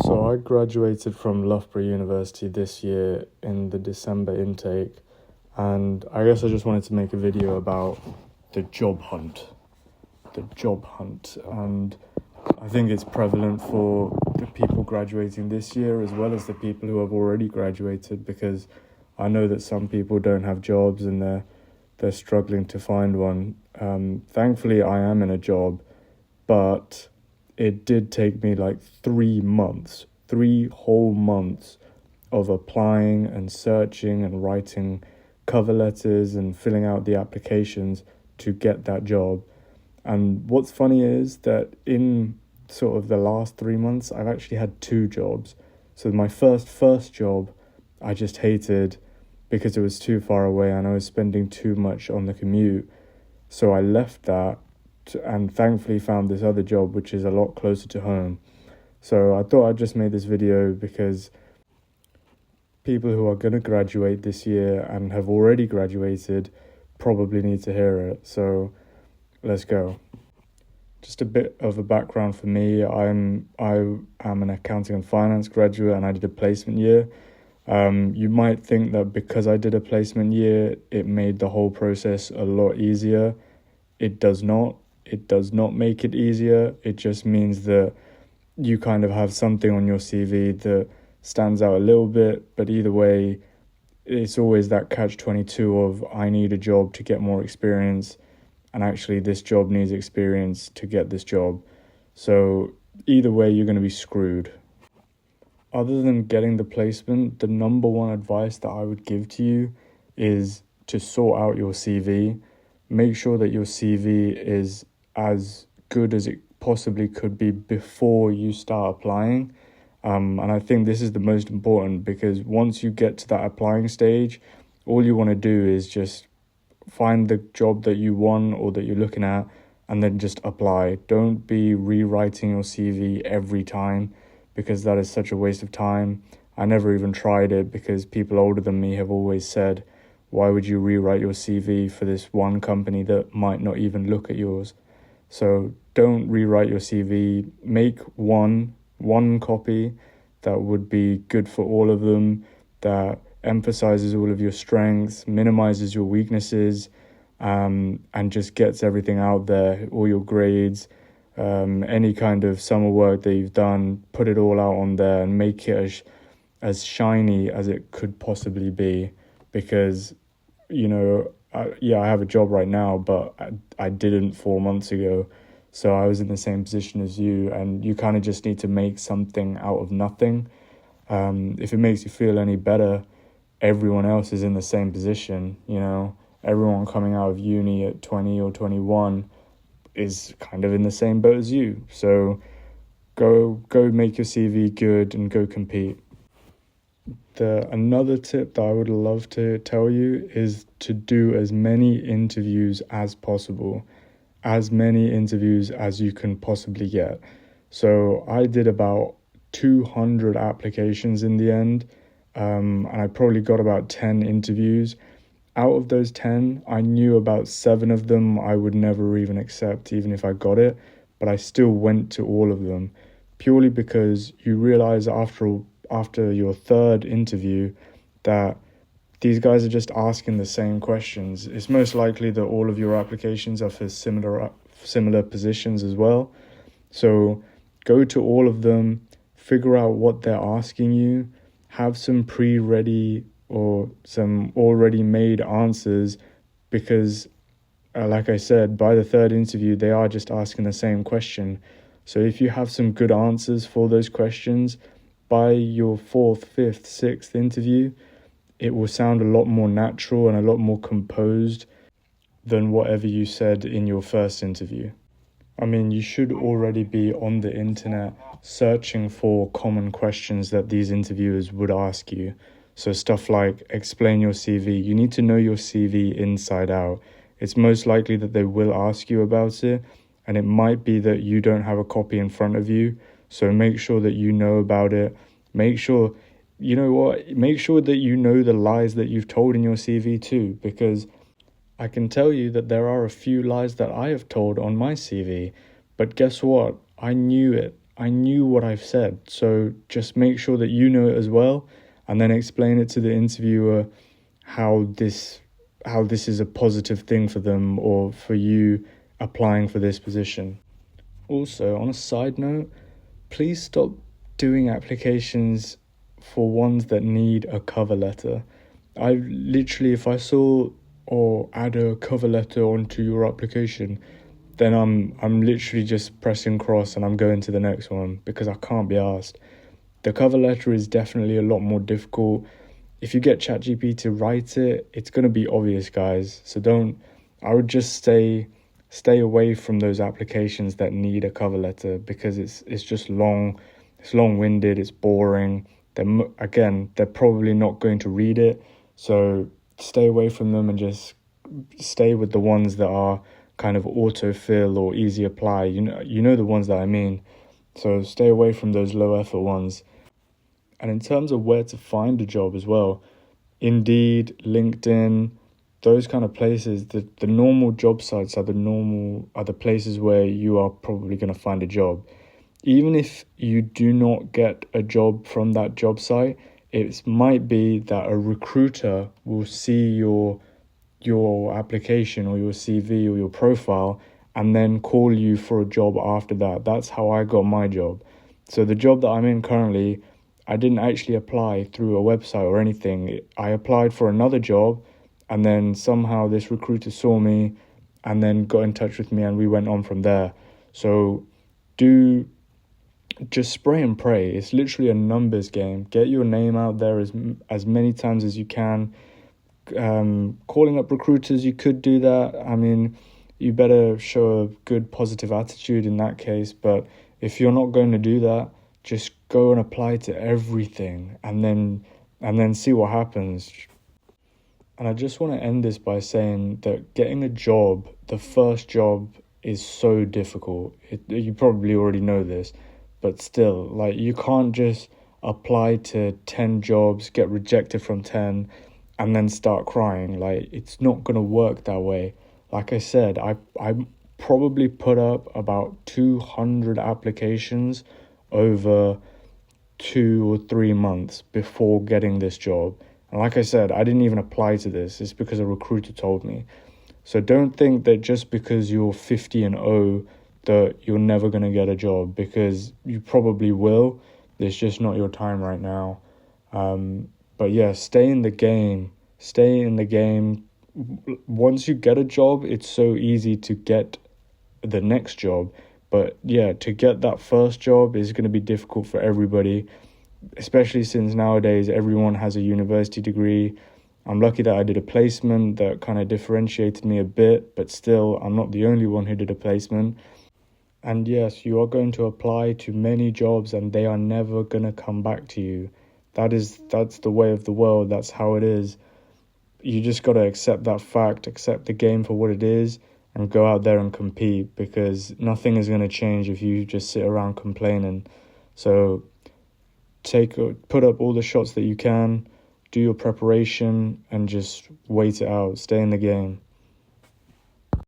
So I graduated from Loughborough University this year in the December intake, and I guess I just wanted to make a video about the job hunt. The job hunt, and I think it's prevalent for the people graduating this year as well as the people who have already graduated, because I know that some people don't have jobs and they're struggling to find one. Thankfully, I am in a job, but it did take me like 3 months, 3 whole months of applying and searching and writing cover letters and filling out the applications to get that job. And what's funny is that in sort of the last 3 months, I've actually had 2 jobs. So my first job, I just hated because it was too far away and I was spending too much on the commute. So I left that and thankfully found this other job, which is a lot closer to home. So I thought I'd just make this video because people who are going to graduate this year and have already graduated probably need to hear it. So let's go. Just a bit of a background for me. I am an accounting and finance graduate and I did a placement year. You might think that because I did a placement year, it made the whole process a lot easier. It does not. It does not make it easier. It just means that you kind of have something on your CV that stands out a little bit. But either way, it's always that catch-22 of I need a job to get more experience. And actually this job needs experience to get this job. So either way, you're going to be screwed. Other than getting the placement, the number one advice that I would give to you is to sort out your CV. Make sure that your CV is as good as it possibly could be before you start applying. And I think this is the most important, because once you get to that applying stage, all you want to do is just find the job that you want or that you're looking at and then just apply. Don't be rewriting your CV every time, because that is such a waste of time. I never even tried it because people older than me have always said, why would you rewrite your CV for this one company that might not even look at yours? So don't rewrite your CV. Make one copy that would be good for all of them, that emphasizes all of your strengths, minimizes your weaknesses, and just gets everything out there, all your grades, any kind of summer work that you've done, put it all out on there and make it as shiny as it could possibly be. Because, I have a job right now, but I didn't 4 months ago. So I was in the same position as you, and you kind of just need to make something out of nothing. If it makes you feel any better, everyone else is in the same position. Everyone coming out of uni at 20 or 21 is kind of in the same boat as you. So go make your CV good and go compete. Another tip that I would love to tell you is to do as many interviews as possible, as many interviews as you can possibly get. So I did about 200 applications in the end, and I probably got about 10 interviews. Out of those 10, I knew about 7 of them I would never even accept, even if I got it, but I still went to all of them, purely because you realize after your third interview that these guys are just asking the same questions. It's most likely that all of your applications are for similar positions as well. So go to all of them, figure out what they're asking you, have some pre-ready or some already made answers, because like I said, by the third interview, they are just asking the same question. So if you have some good answers for those questions, by your 4th, 5th, 6th interview, it will sound a lot more natural and a lot more composed than whatever you said in your first interview. I mean, you should already be on the internet searching for common questions that these interviewers would ask you. So stuff like, explain your CV. You need to know your CV inside out. It's most likely that they will ask you about it, and it might be that you don't have a copy in front of you. So make sure that you know about it. Make sure that you know the lies that you've told in your CV too, because I can tell you that there are a few lies that I have told on my CV, but guess what? I knew it. I knew what I've said. So just make sure that you know it as well, and then explain it to the interviewer how this is a positive thing for them or for you applying for this position. Also, on a side note, please stop doing applications for ones that need a cover letter. I literally, if I saw or add a cover letter onto your application, then I'm literally just pressing cross and I'm going to the next one because I can't be asked. The cover letter is definitely a lot more difficult. If you get ChatGPT to write it, it's going to be obvious, guys. So I would just stay away from those applications that need a cover letter because it's just long, it's long-winded, it's boring. They're probably not going to read it. So stay away from them and just stay with the ones that are kind of autofill or easy apply. You know the ones that I mean. So stay away from those low effort ones. And in terms of where to find a job as well, Indeed, LinkedIn, those kind of places, the normal job sites are the places where you are probably going to find a job. Even if you do not get a job from that job site, it might be that a recruiter will see your application or your CV or your profile and then call you for a job after that. That's how I got my job. So the job that I'm in currently, I didn't actually apply through a website or anything. I applied for another job and then somehow this recruiter saw me and then got in touch with me and we went on from there. So just spray and pray. It's literally a numbers game. Get your name out there as many times as you can. Calling up recruiters, you could do that. I mean, you better show a good positive attitude in that case. But if you're not going to do that, just go and apply to everything and then see what happens. And I just want to end this by saying that getting a job, the first job, is so difficult. You probably already know this, but still, like, you can't just apply to 10 jobs, get rejected from 10, and then start crying. Like, it's not going to work that way. Like I said, I probably put up about 200 applications over 2 or 3 months before getting this job. And like I said, I didn't even apply to this. It's because a recruiter told me. So don't think that just because you're 50 and 0 that you're never going to get a job, because you probably will. It's just not your time right now. But yeah, stay in the game. Stay in the game. Once you get a job, it's so easy to get the next job. But yeah, to get that first job is going to be difficult for everybody, especially since nowadays everyone has a university degree. I'm lucky that I did a placement that kind of differentiated me a bit, but still, I'm not the only one who did a placement. And yes, you are going to apply to many jobs and they are never going to come back to you. That's the way of the world. That's how it is. You just got to accept that fact, accept the game for what it is, and go out there and compete, because nothing is going to change if you just sit around complaining. So put up all the shots that you can, do your preparation, and just wait it out. Stay in the game.